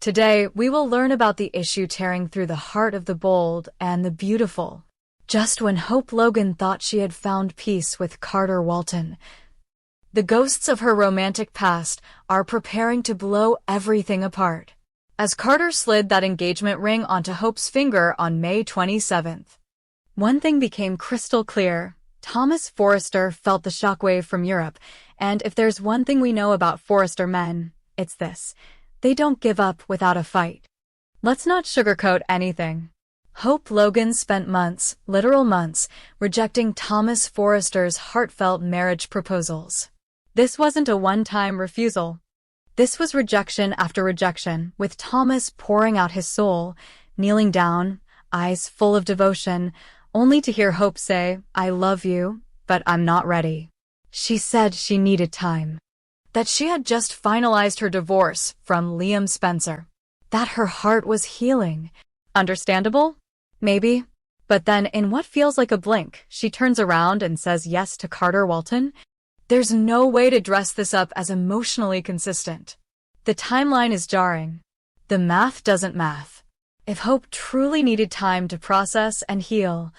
Today, we will learn about the issue tearing through the heart of the bold and the beautiful. Just when Hope Logan thought she had found peace with Carter Walton, the ghosts of her romantic past are preparing to blow everything apart. As Carter slid that engagement ring onto Hope's finger on May 27th, one thing became crystal clear. Thomas Forrester felt the shockwave from Europe, and if there's one thing we know about Forrester men, it's this: they don't give up without a fight. Let's not sugarcoat anything. Hope Logan spent months, literal months, rejecting Thomas Forrester's heartfelt marriage proposals. This wasn't a one-time refusal. This was rejection after rejection, with Thomas pouring out his soul, kneeling down, eyes full of devotion, only to hear Hope say, "I love you, but I'm not ready." She said she needed time. That she had just finalized her divorce from Liam Spencer. That her heart was healing. Understandable? Maybe. But then, in what feels like a blink, she turns around and says yes to Carter Walton. There's no way to dress this up as emotionally consistent. The timeline is jarring. The math doesn't math. If Hope truly needed time to process and heal,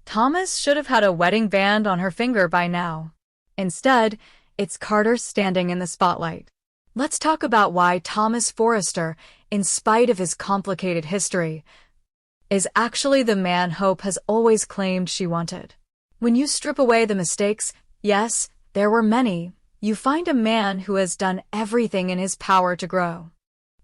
Thomas should have had a wedding band on her finger by now. Instead, it's Carter standing in the spotlight. Let's talk about why Thomas Forrester, in spite of his complicated history, is actually the man Hope has always claimed she wanted. When you strip away the mistakes, yes, there were many, you find a man who has done everything in his power to grow.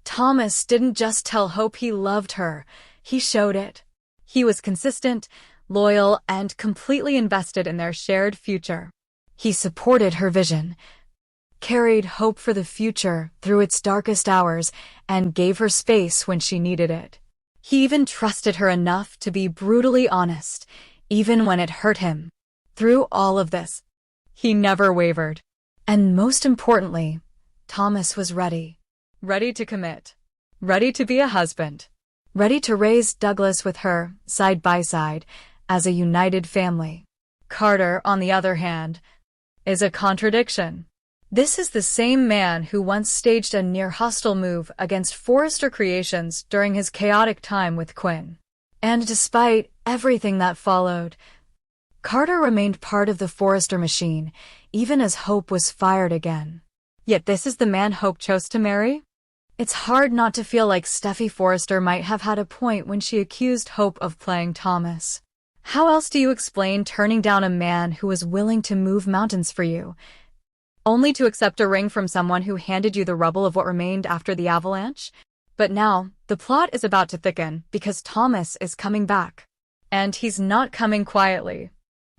Thomas didn't just tell Hope he loved her, he showed it. He was consistent, loyal, and completely invested in their shared future. He supported her vision, carried hope for the future through its darkest hours, and gave her space when she needed it. He even trusted her enough to be brutally honest, even when it hurt him. Through all of this, he never wavered. And most importantly, Thomas was ready. Ready to commit. Ready to be a husband. Ready to raise Douglas with her, side by side, as a united family. Carter, on the other hand, is a contradiction. This is the same man who once staged a near-hostile move against Forrester Creations during his chaotic time with Quinn. And despite everything that followed, Carter remained part of the Forrester machine, even as Hope was fired again. Yet this is the man Hope chose to marry? It's hard not to feel like Steffi Forrester might have had a point when she accused Hope of playing Thomas. How else do you explain turning down a man who was willing to move mountains for you, only to accept a ring from someone who handed you the rubble of what remained after the avalanche? But now, the plot is about to thicken because Thomas is coming back. And he's not coming quietly.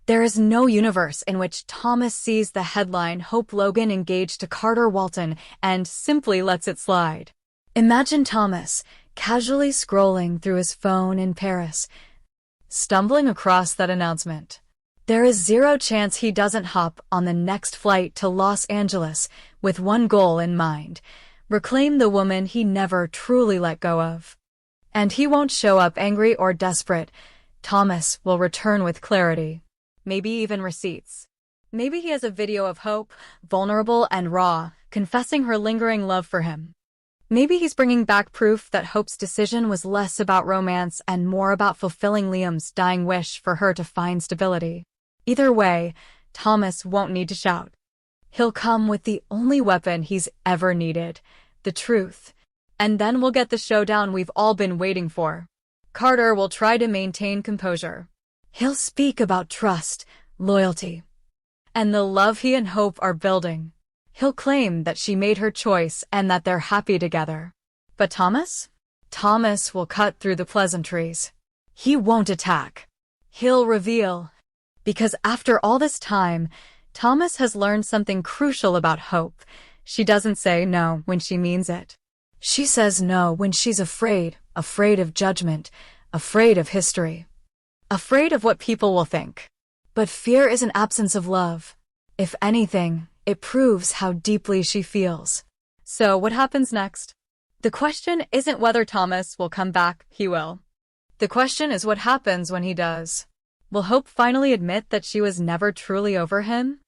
There is no universe in which Thomas sees the headline Hope Logan engaged to Carter Walton and simply lets it slide. Imagine Thomas casually scrolling through his phone in Paris, stumbling across that announcement. There is zero chance he doesn't hop on the next flight to Los Angeles with one goal in mind: reclaim the woman he never truly let go of. And he won't show up angry or desperate. Thomas will return with clarity. Maybe even receipts. Maybe he has a video of Hope, vulnerable and raw, confessing her lingering love for him. Maybe he's bringing back proof that Hope's decision was less about romance and more about fulfilling Liam's dying wish for her to find stability. Either way, Thomas won't need to shout. He'll come with the only weapon he's ever needed: the truth. And then we'll get the showdown we've all been waiting for. Carter will try to maintain composure. He'll speak about trust, loyalty, and the love he and Hope are building. He'll claim that she made her choice and that they're happy together. But Thomas? Thomas will cut through the pleasantries. He won't attack. He'll reveal. Because after all this time, Thomas has learned something crucial about Hope. She doesn't say no when she means it. She says no when she's afraid of judgment, afraid of history. Afraid of what people will think. But fear is an absence of love. If anything, it proves how deeply she feels. So what happens next? The question isn't whether Thomas will come back. He will. The question is what happens when he does. Will Hope finally admit that she was never truly over him?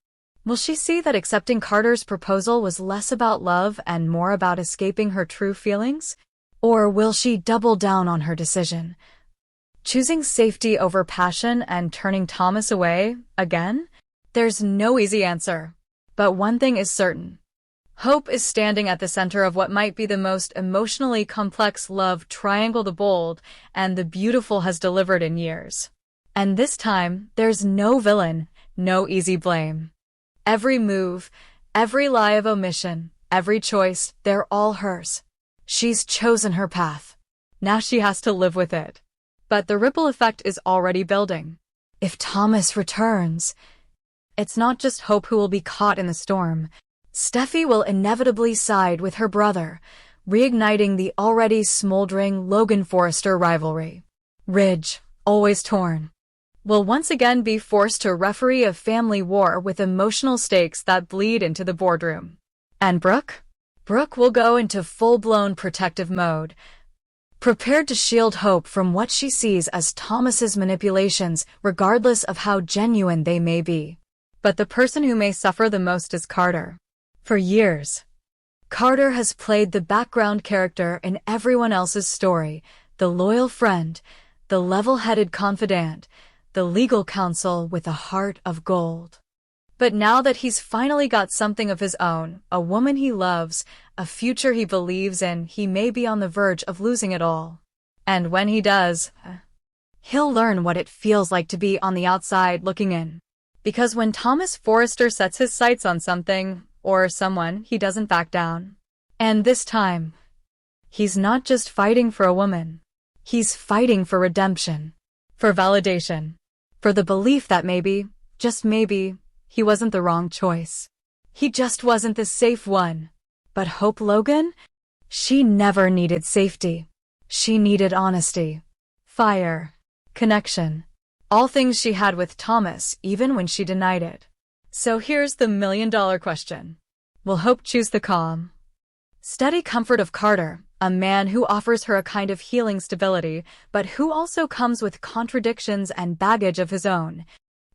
Will she see that accepting Carter's proposal was less about love and more about escaping her true feelings? Or will she double down on her decision, choosing safety over passion and turning Thomas away again? There's no easy answer. But one thing is certain. Hope is standing at the center of what might be the most emotionally complex love triangle the bold and the beautiful has delivered in years. And this time, there's no villain, no easy blame. Every move, every lie of omission, every choice, they're all hers. She's chosen her path. Now she has to live with it. But the ripple effect is already building. If Thomas returns, it's not just Hope who will be caught in the storm. Steffi will inevitably side with her brother, reigniting the already smoldering Logan-Forrester rivalry. Ridge, always torn, will once again be forced to referee a family war with emotional stakes that bleed into the boardroom. And Brooke? Brooke will go into full-blown protective mode, prepared to shield Hope from what she sees as Thomas's manipulations, regardless of how genuine they may be. But the person who may suffer the most is Carter. For years, Carter has played the background character in everyone else's story, the loyal friend, the level-headed confidant, the legal counsel with a heart of gold. But now that he's finally got something of his own, a woman he loves, a future he believes in, he may be on the verge of losing it all. And when he does, he'll learn what it feels like to be on the outside looking in. Because when Thomas Forrester sets his sights on something, or someone, he doesn't back down. And this time, he's not just fighting for a woman. He's fighting for redemption, for validation, for the belief that maybe, just maybe, he wasn't the wrong choice. He just wasn't the safe one. But Hope Logan? She never needed safety. She needed honesty, fire, connection. All things she had with Thomas, even when she denied it. So here's the million-dollar question. Will Hope choose the calm, steady comfort of Carter, a man who offers her a kind of healing stability, but who also comes with contradictions and baggage of his own?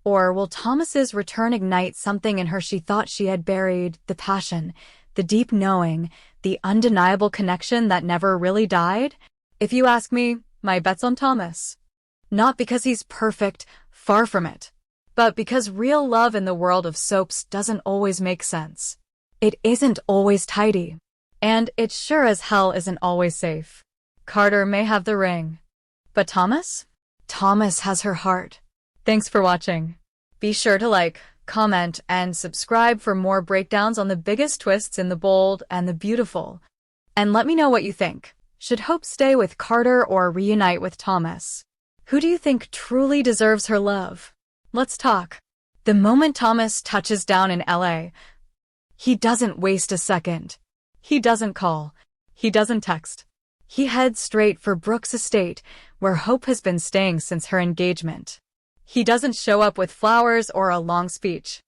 Or will Thomas's return ignite something in her she thought she had buried, the passion, the deep knowing, the undeniable connection that never really died? If you ask me, my bet's on Thomas. Not because he's perfect, far from it. But because real love in the world of soaps doesn't always make sense. It isn't always tidy. And it sure as hell isn't always safe. Carter may have the ring. But Thomas? Thomas has her heart. Thanks for watching. Be sure to like, comment, and subscribe for more breakdowns on the biggest twists in the bold and the beautiful. And let me know what you think. Should Hope stay with Carter or reunite with Thomas? Who do you think truly deserves her love? Let's talk. The moment Thomas touches down in LA, he doesn't waste a second. He doesn't call. He doesn't text. He heads straight for Brooke's estate, where Hope has been staying since her engagement. He doesn't show up with flowers or a long speech.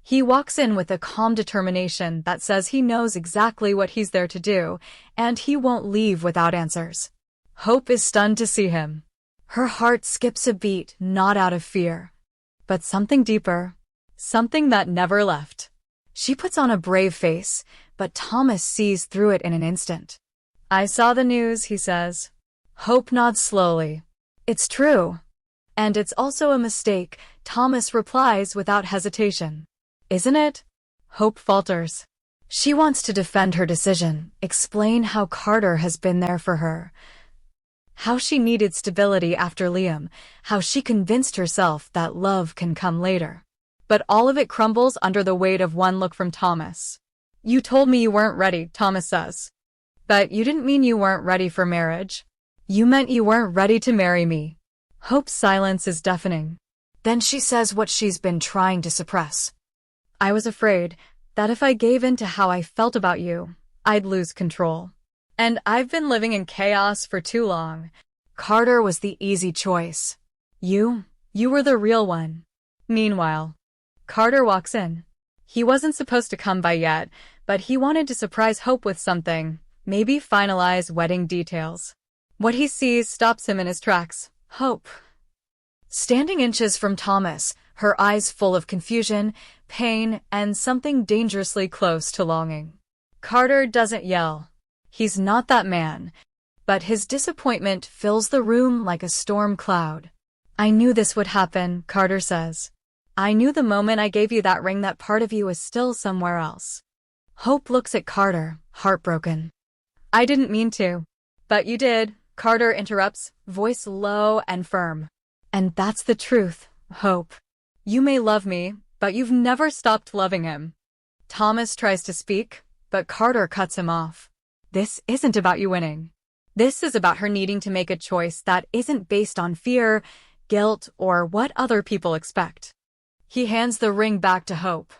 He walks in with a calm determination that says he knows exactly what he's there to do, and he won't leave without answers. Hope is stunned to see him. Her heart skips a beat, not out of fear, but something deeper, something that never left. She puts on a brave face, but Thomas sees through it in an instant. I saw the news, he says. Hope nods slowly. It's true. And it's also a mistake, Thomas replies without hesitation. Isn't it? Hope falters. She wants to defend her decision, explain how Carter has been there for her, how she needed stability after Liam, how she convinced herself that love can come later. But all of it crumbles under the weight of one look from Thomas. You told me you weren't ready, Thomas says. But you didn't mean you weren't ready for marriage. You meant you weren't ready to marry me. Hope's silence is deafening. Then she says what she's been trying to suppress. I was afraid that if I gave in to how I felt about you, I'd lose control. And I've been living in chaos for too long. Carter was the easy choice. You were the real one. Meanwhile, Carter walks in. He wasn't supposed to come by yet, but he wanted to surprise Hope with something, maybe finalize wedding details. What he sees stops him in his tracks. Hope, standing inches from Thomas, her eyes full of confusion, pain, and something dangerously close to longing. Carter doesn't yell. He's not that man. but his disappointment fills the room like a storm cloud. I knew this would happen, Carter says. I knew the moment I gave you that ring that part of you is still somewhere else. Hope looks at Carter, heartbroken. I didn't mean to. But you did, Carter interrupts, voice low and firm. And that's the truth, Hope. You may love me, but you've never stopped loving him. Thomas tries to speak, but Carter cuts him off. This isn't about you winning. This is about her needing to make a choice that isn't based on fear, guilt, or what other people expect. He hands the ring back to Hope.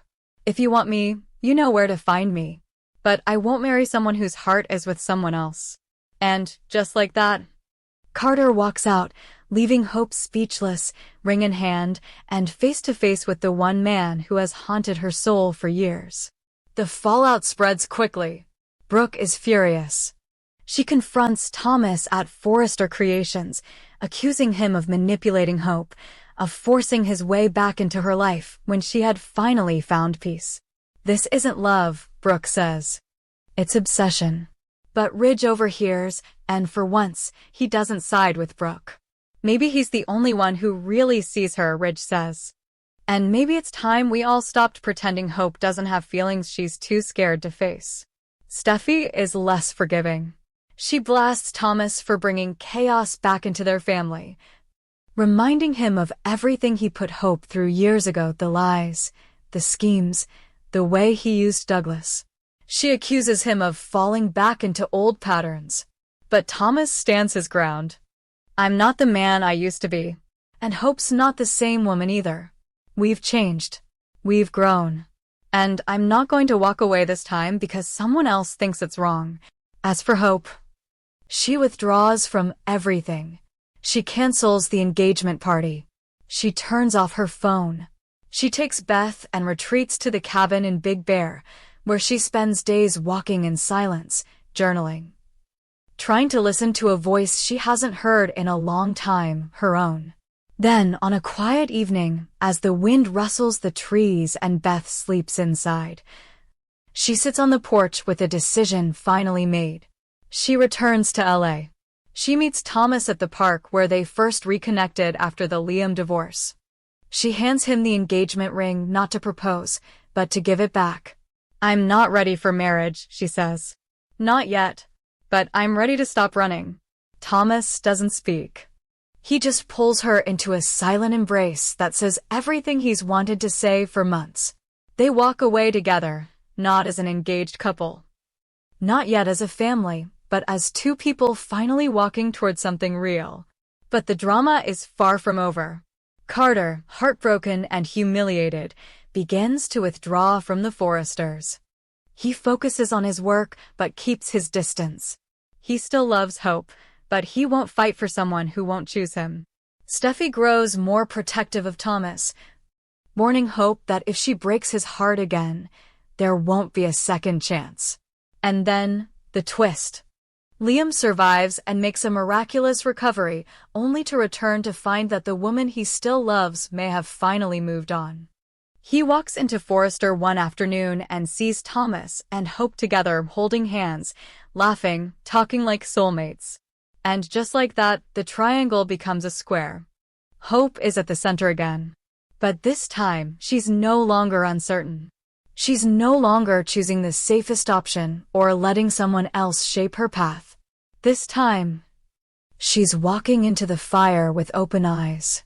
If you want me, you know where to find me. But I won't marry someone whose heart is with someone else. And, just like that, Carter walks out, leaving Hope speechless, ring in hand, and face to face with the one man who has haunted her soul for years. The fallout spreads quickly. Brooke is furious. She confronts Thomas at Forrester Creations, accusing him of manipulating Hope, of forcing his way back into her life when she had finally found peace. This isn't love, Brooke says. It's obsession. But Ridge overhears, and for once, he doesn't side with Brooke. Maybe he's the only one who really sees her, Ridge says. And maybe it's time we all stopped pretending Hope doesn't have feelings she's too scared to face. Steffi is less forgiving. She blasts Thomas for bringing chaos back into their family, reminding him of everything he put Hope through years ago, the lies, the schemes, the way he used Douglas. She accuses him of falling back into old patterns. But Thomas stands his ground. I'm not the man I used to be. And Hope's not the same woman either. We've changed. We've grown. And I'm not going to walk away this time because someone else thinks it's wrong. As for Hope, she withdraws from everything. She cancels the engagement party. She turns off her phone. She takes Beth and retreats to the cabin in Big Bear, where she spends days walking in silence, journaling, trying to listen to a voice she hasn't heard in a long time, her own. Then, on a quiet evening, as the wind rustles the trees and Beth sleeps inside, she sits on the porch with a decision finally made. She returns to LA. She meets Thomas at the park where they first reconnected after the Liam divorce. She hands him the engagement ring, not to propose, but to give it back. I'm not ready for marriage, she says. Not yet. But I'm ready to stop running. Thomas doesn't speak. He just pulls her into a silent embrace that says everything he's wanted to say for months. They walk away together, not as an engaged couple. Not yet as a family, but as two people finally walking towards something real. But the drama is far from over. Carter, heartbroken and humiliated, begins to withdraw from the Forresters. He focuses on his work, but keeps his distance. He still loves Hope, but he won't fight for someone who won't choose him. Steffi grows more protective of Thomas, warning Hope that if she breaks his heart again, there won't be a second chance. And then, the twist. Liam survives and makes a miraculous recovery, only to return to find that the woman he still loves may have finally moved on. He walks into Forrester one afternoon and sees Thomas and Hope together holding hands, laughing, talking like soulmates. And just like that, the triangle becomes a square. Hope is at the center again. But this time, she's no longer uncertain. She's no longer choosing the safest option or letting someone else shape her path. This time, she's walking into the fire with open eyes.